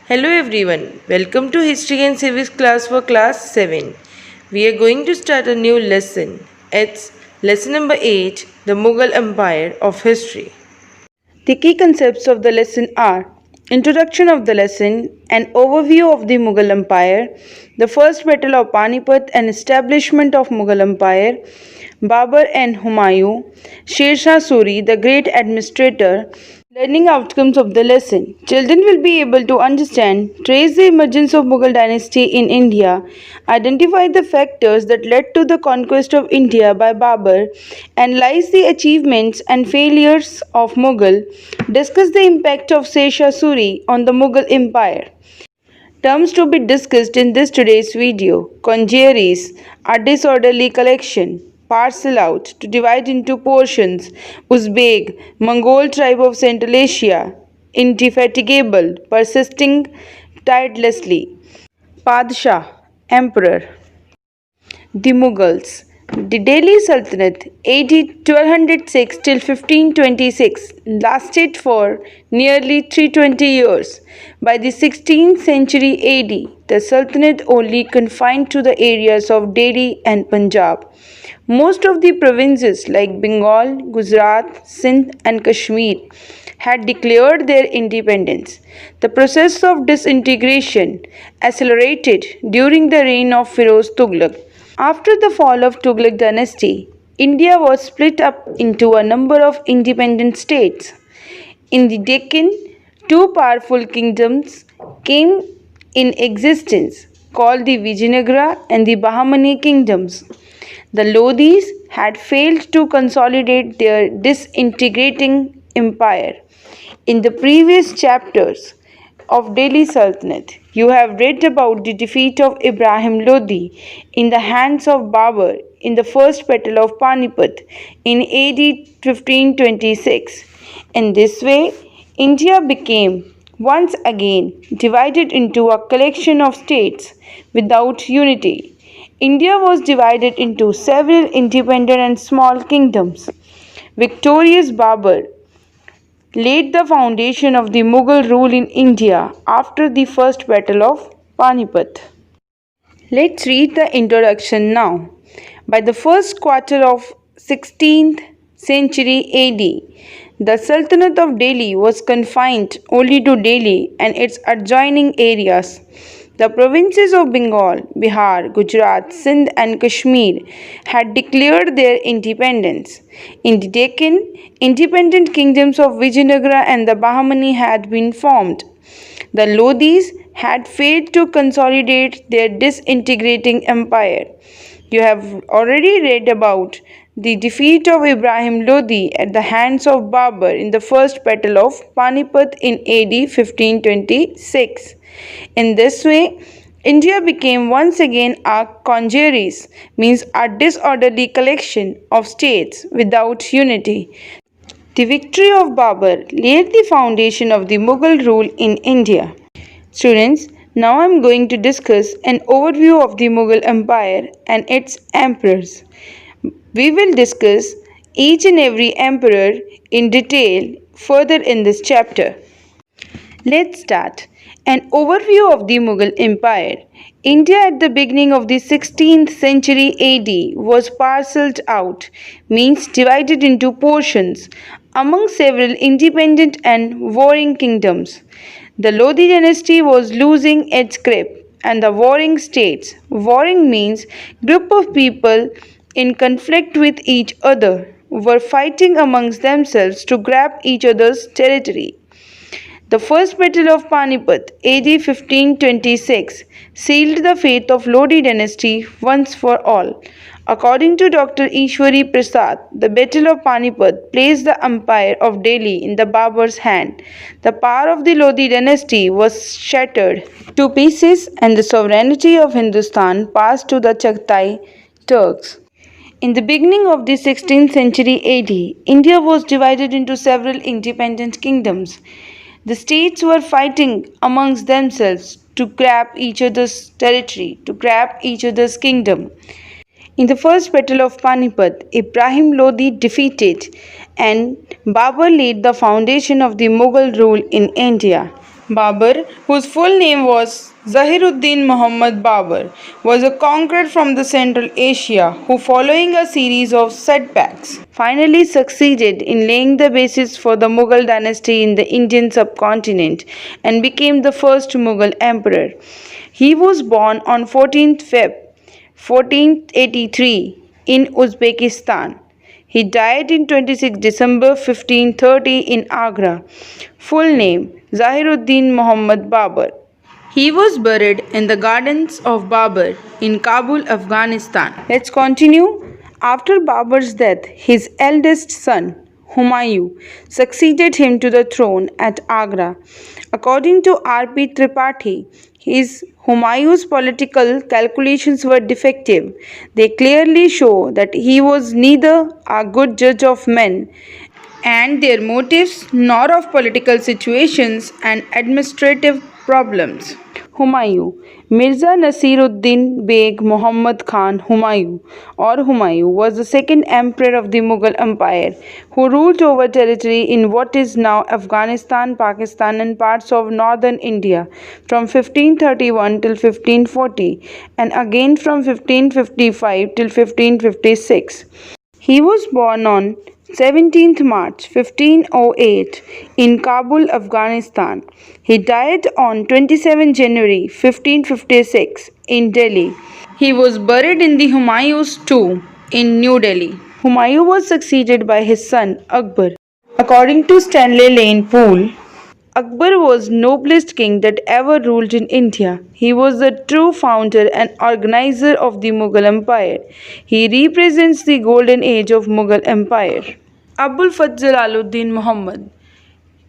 Hello everyone, welcome to History and Civics class for class 7. We are going to start a new lesson. It's lesson number 8, the Mughal Empire of History. The key concepts of the lesson are introduction of the lesson, an overview of the Mughal Empire, the first battle of Panipat and establishment of Mughal Empire, Babur and Humayun, Sher Shah Suri, the great administrator. Learning outcomes of the lesson. Children will be able to understand, trace the emergence of Mughal dynasty in India, identify the factors that led to the conquest of India by Babur, analyze the achievements and failures of Mughal, discuss the impact of Sher Shah Suri on the Mughal Empire. Terms to be discussed in this today's video. Congeries, a disorderly collection. Parcel out, to divide into portions. Uzbek, Mongol tribe of Central Asia. Indefatigable, persisting tirelessly. Padshah, emperor. The Mughals. The Delhi Sultanate AD 1206 till 1526 lasted for nearly 320 years. By the 16th century AD, the Sultanate only confined to the areas of Delhi and Punjab. Most of the provinces like Bengal, Gujarat, Sindh and Kashmir had declared their independence. The process of disintegration accelerated during the reign of Firoz Tughlaq. After the fall of Tughlaq dynasty, India was split up into a number of independent states. In the Deccan, two powerful kingdoms came in existence called the Vijayanagara and the Bahmani kingdoms. The Lodhis had failed to consolidate their disintegrating empire. In the previous chapters of Delhi Sultanate, you have read about the defeat of Ibrahim Lodi in the hands of Babur in the first battle of Panipat in AD 1526. In this way, India became once again divided into a collection of states without unity. India was divided into several independent and small kingdoms. Victorious Babur laid the foundation of the Mughal rule in India after the first battle of Panipat. Let's read the introduction now. By the first quarter of 16th century AD, the Sultanate of Delhi was confined only to Delhi and its adjoining areas. The provinces of Bengal, Bihar, Gujarat, Sindh and Kashmir had declared their independence. In the Deccan, independent kingdoms of Vijayanagara and the Bahmani had been formed. The Lodhis had failed to consolidate their disintegrating empire. You have already read about the defeat of Ibrahim Lodi at the hands of Babur in the first battle of Panipat in AD 1526. In this way, India became once again a congeries, means a disorderly collection of states without unity. The victory of Babur laid the foundation of the Mughal rule in India. Students, now I am going to discuss an overview of the Mughal Empire and its emperors. We will discuss each and every emperor in detail further in this chapter. Let's start. An overview of the Mughal Empire. India at the beginning of the 16th century AD was parceled out, means divided into portions, among several independent and warring kingdoms. The Lodi dynasty was losing its grip, and the warring states. Warring means group of people in conflict with each other were fighting amongst themselves to grab each other's territory. The first battle of Panipat, AD 1526, sealed the fate of Lodi dynasty once for all. According to Dr. Ishwari Prasad, the Battle of Panipat placed the empire of Delhi in the Babur's hand. The power of the Lodi dynasty was shattered to pieces and the sovereignty of Hindustan passed to the Chagatai Turks. In the beginning of the 16th century AD, India was divided into several independent kingdoms. The states were fighting amongst themselves to grab each other's territory, to grab each other's kingdom. In the first battle of Panipat, Ibrahim Lodi defeated and Babur laid the foundation of the Mughal rule in India. Babur, whose full name was Zahiruddin Muhammad Babur, was a conqueror from the Central Asia who, following a series of setbacks, finally succeeded in laying the basis for the Mughal dynasty in the Indian subcontinent and became the first Mughal emperor. He was born on 14th Feb 1483 in Uzbekistan. He died in 26 December 1530 in Agra. Full name Zahiruddin Muhammad Babur. He was buried in the gardens of Babur in Kabul, Afghanistan. Let's continue. After Babur's death, his eldest son, Humayun, succeeded him to the throne at Agra. According to R.P. Tripathi, his Humayun's political calculations were defective. They clearly show that he was neither a good judge of men and their motives nor of political situations and administrative problems. Humayun Mirza Nasiruddin Beg Muhammad Khan Humayun or Humayun was the second emperor of the Mughal Empire who ruled over territory in what is now Afghanistan, Pakistan and parts of northern India from 1531 till 1540 and again from 1555 till 1556. He was born on 17th March 1508 in Kabul, Afghanistan. He died on 27 January 1556 in Delhi. He was buried in the Humayun's tomb in New Delhi. Humayun was succeeded by his son Akbar. According to Stanley Lane Poole, Akbar was noblest king that ever ruled in India. He was the true founder and organizer of the Mughal Empire. He represents the golden age of Mughal Empire. Abul Fath Jalaluddin Muhammad,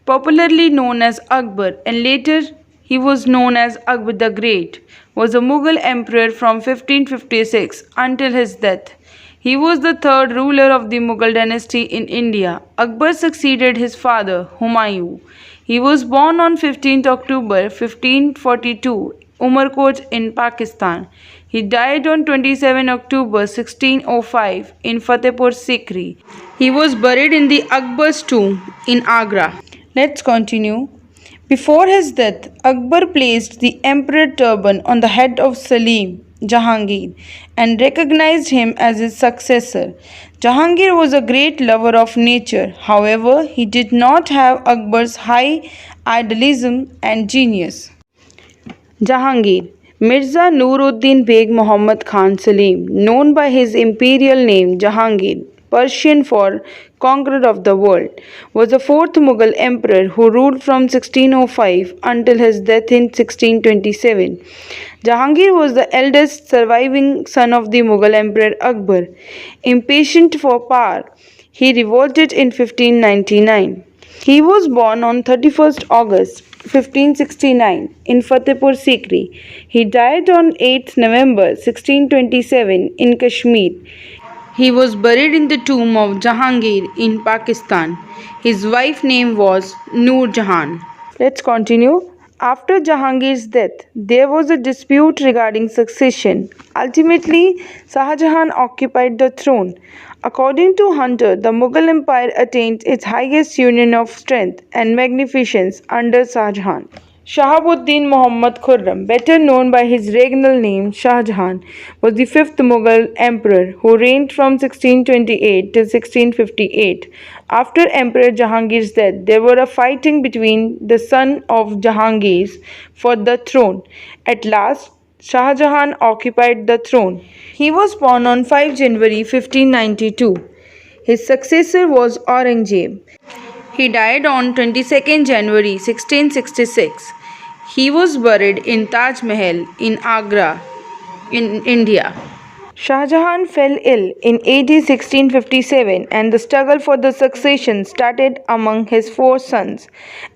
popularly known as Akbar and later he was known as Akbar the Great, was a Mughal emperor from 1556 until his death. He was the third ruler of the Mughal dynasty in India. Akbar succeeded his father, Humayun. He was born on 15th October 1542, Umarkot in Pakistan. He died on 27 October 1605 in Fatehpur Sikri. He was buried in the Akbar's tomb in Agra. Let's continue. Before his death, Akbar placed the emperor turban on the head of Salim Jahangir and recognized him as his successor. Jahangir was a great lover of nature. However, he did not have Akbar's high idealism and genius. Jahangir Mirza Nuruddin Beg Muhammad Khan Salim, known by his imperial name Jahangir, Persian for conqueror of the world, was the fourth Mughal emperor who ruled from 1605 until his death in 1627. Jahangir was the eldest surviving son of the Mughal emperor Akbar. Impatient for power, he revolted in 1599. He was born on 31st August 1569 in Fatehpur Sikri. He died on 8th November 1627 in Kashmir. He was buried in the tomb of Jahangir in Pakistan. His wife's name was Noor Jahan. Let's continue. After Jahangir's death, there was a dispute regarding succession. Ultimately, Shah Jahan occupied the throne. According to Hunter, the Mughal Empire attained its highest union of strength and magnificence under Shah Jahan. Shahabuddin Muhammad Khurram, better known by his regnal name Shah Jahan, was the fifth Mughal emperor who reigned from 1628 till 1658. After Emperor Jahangir's death, there were a fighting between the son of Jahangir for the throne. At last, Shah Jahan occupied the throne. He was born on 5 January 1592. His successor was Aurangzeb. He died on 22nd January 1666. He was buried in Taj Mahal in Agra, in India. Shah Jahan fell ill in AD 1657 and the struggle for the succession started among his four sons.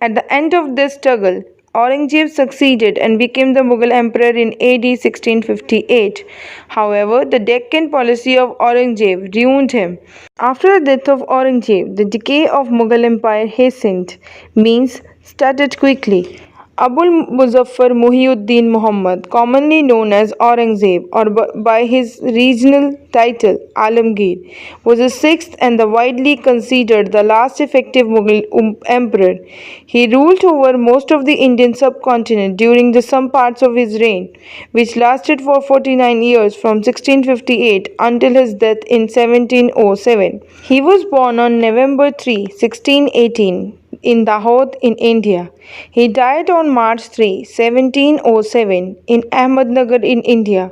At the end of this struggle, Aurangzeb succeeded and became the Mughal emperor in AD 1658. However, the Deccan policy of Aurangzeb ruined him. After the death of Aurangzeb, the decay of Mughal empire hastened, means started quickly. Abul Muzaffar Muhyiddin Muhammad, commonly known as Aurangzeb or by his regional title Alamgir, was the sixth and the widely considered the last effective Mughal emperor. He ruled over most of the Indian subcontinent during the some parts of his reign, which lasted for 49 years from 1658 until his death in 1707. He was born on November 3, 1618 in Dahod in India. He died on March 3, 1707 in Ahmednagar in India.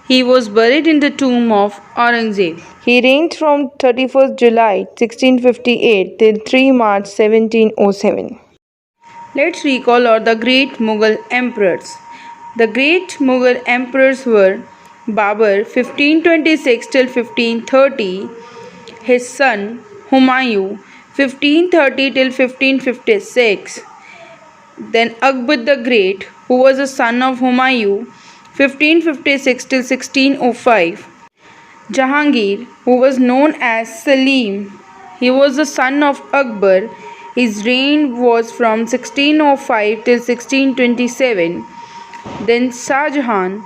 He was buried in the tomb of Aurangzeb. He reigned from 31st July 1658 till 3 March 1707. Let's recall all the great Mughal emperors. The great Mughal emperors were Babur 1526 till 1530, his son Humayun 1530 till 1556, then Akbar the Great, who was a son of Humayun 1556 till 1605, Jahangir, who was known as Salim, he was the son of Akbar. His reign was from 1605 till 1627. Then Shah Jahan,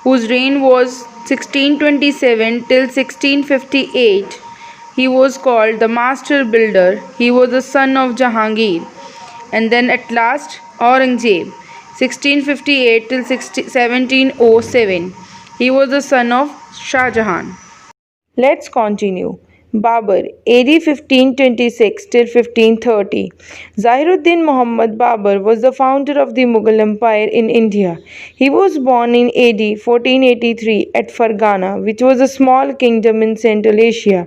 whose reign was 1627 till 1658. He was called the Master Builder. He was the son of Jahangir. And then at last Aurangzeb, 1658 till 1707. He was the son of Shah Jahan. Let's continue. Babur, AD 1526 till 1530. Zahiruddin Muhammad Babur was the founder of the Mughal Empire in India. He was born in AD 1483 at Fargana, which was a small kingdom in Central Asia.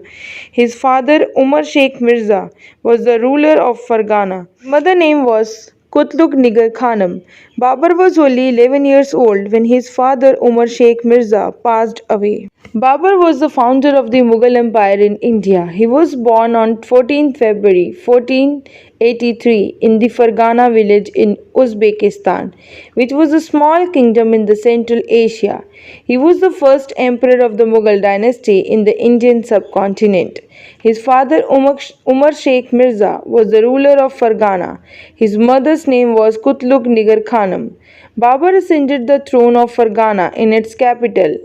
His father, Umar Sheikh Mirza, was the ruler of Fargana. His mother name was Kutluk Nigar Khanum. Babur was only 11 years old when his father Umar Sheikh Mirza passed away. Babur was the founder of the Mughal Empire in India. He was born on 14 February 1483 in the Fargana village in Uzbekistan, which was a small kingdom in the Central Asia. He was the first emperor of the Mughal dynasty in the Indian subcontinent. His father Umar Sheikh Mirza was the ruler of Fargana. His mother's name was Kutluk Nigar Khanum. Babur ascended the throne of Fargana in its capital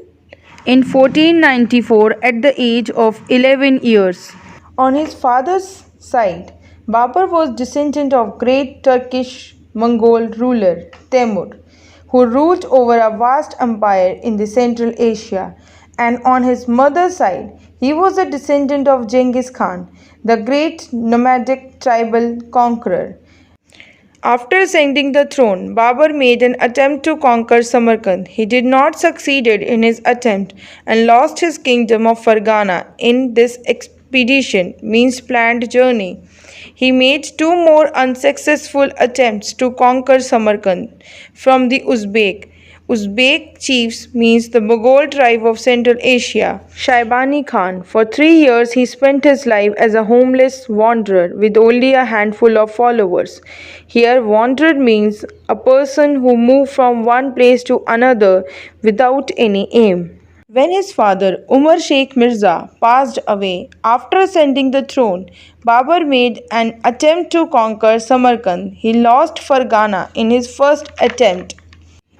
in 1494 at the age of 11 years. On his father's side, Babur was descendant of great Turkish Mongol ruler Temur, who ruled over a vast empire in the Central Asia, and on his mother's side, he was a descendant of Genghis Khan, the great nomadic tribal conqueror. After ascending the throne, Babur made an attempt to conquer Samarkand. He did not succeed in his attempt and lost his kingdom of Fargana in this expedition, means planned journey. He made two more unsuccessful attempts to conquer Samarkand from the Uzbek chiefs, means the Mughal tribe of Central Asia, Shaibani Khan. For 3 years he spent his life as a homeless wanderer with only a handful of followers. Here wanderer means a person who moved from one place to another without any aim. When his father Umar Sheikh Mirza passed away after ascending the throne, Babur made an attempt to conquer Samarkand. He lost Fargana in his first attempt.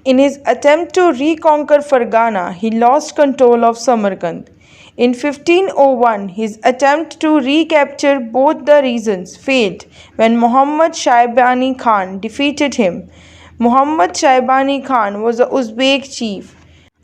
In his attempt to reconquer Fargana, he lost control of Samarkand. In 1501, his attempt to recapture both the regions failed when Muhammad Shaibani Khan defeated him. Muhammad Shaibani Khan was a Uzbek chief.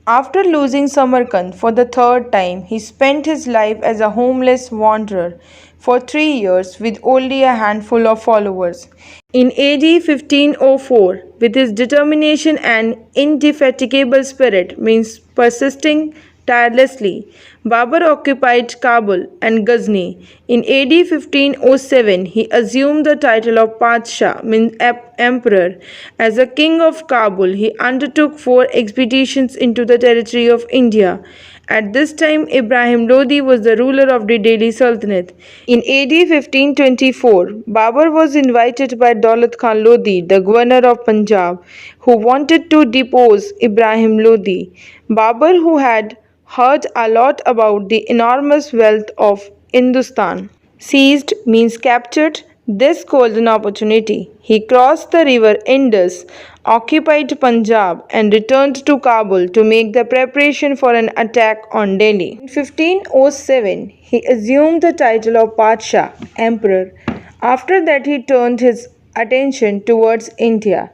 After losing Samarkand for the third time, he spent his life as a homeless wanderer for 3 years with only a handful of followers. In AD 1504, with his determination and indefatigable spirit, means persisting tirelessly, Babur occupied Kabul and Ghazni. In AD 1507, he assumed the title of Padshah, means emperor. As a king of Kabul, he undertook 4 expeditions into the territory of India. At this time, Ibrahim Lodi was the ruler of the Delhi Sultanate. In AD 1524, Babur was invited by Daulat Khan Lodi, the governor of Punjab, who wanted to depose Ibrahim Lodi. Babur, who had heard a lot about the enormous wealth of Hindustan, seized, means captured, this golden opportunity, he crossed the river Indus, occupied Punjab, and returned to Kabul to make the preparation for an attack on Delhi. In 1507, he assumed the title of Pasha, Emperor. After that, he turned his attention towards India.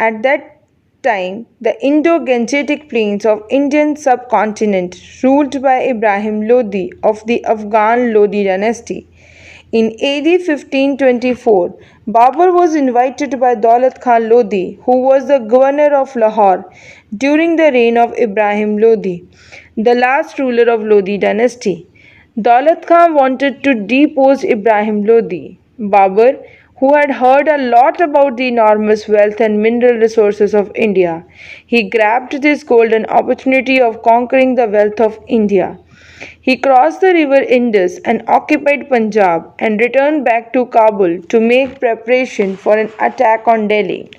At that time, the Indo-Gangetic plains of Indian subcontinent ruled by Ibrahim Lodi of the Afghan Lodi dynasty. In AD 1524, Babur was invited by Daulat Khan Lodi, who was the governor of Lahore during the reign of Ibrahim Lodi, the last ruler of Lodi dynasty. Daulat Khan wanted to depose Ibrahim Lodi. Babur, who had heard a lot about the enormous wealth and mineral resources of India, he grabbed this golden opportunity of conquering the wealth of India. He crossed the river Indus and occupied Punjab and returned back to Kabul to make preparation for an attack on Delhi.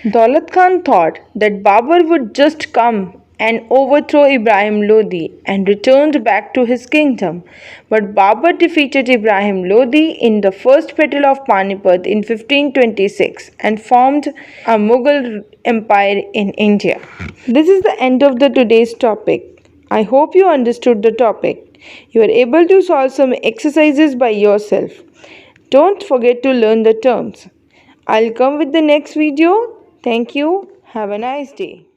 Daulat Khan thought that Babur would just come and overthrow Ibrahim Lodi and returned back to his kingdom. But Babur defeated Ibrahim Lodi in the First Battle of Panipat in 1526 and formed a Mughal empire in India. This is the end of the today's topic. I hope you understood the topic. You are able to solve some exercises by yourself. Don't forget to learn the terms. I'll come with the next video. Thank you. Have a nice day.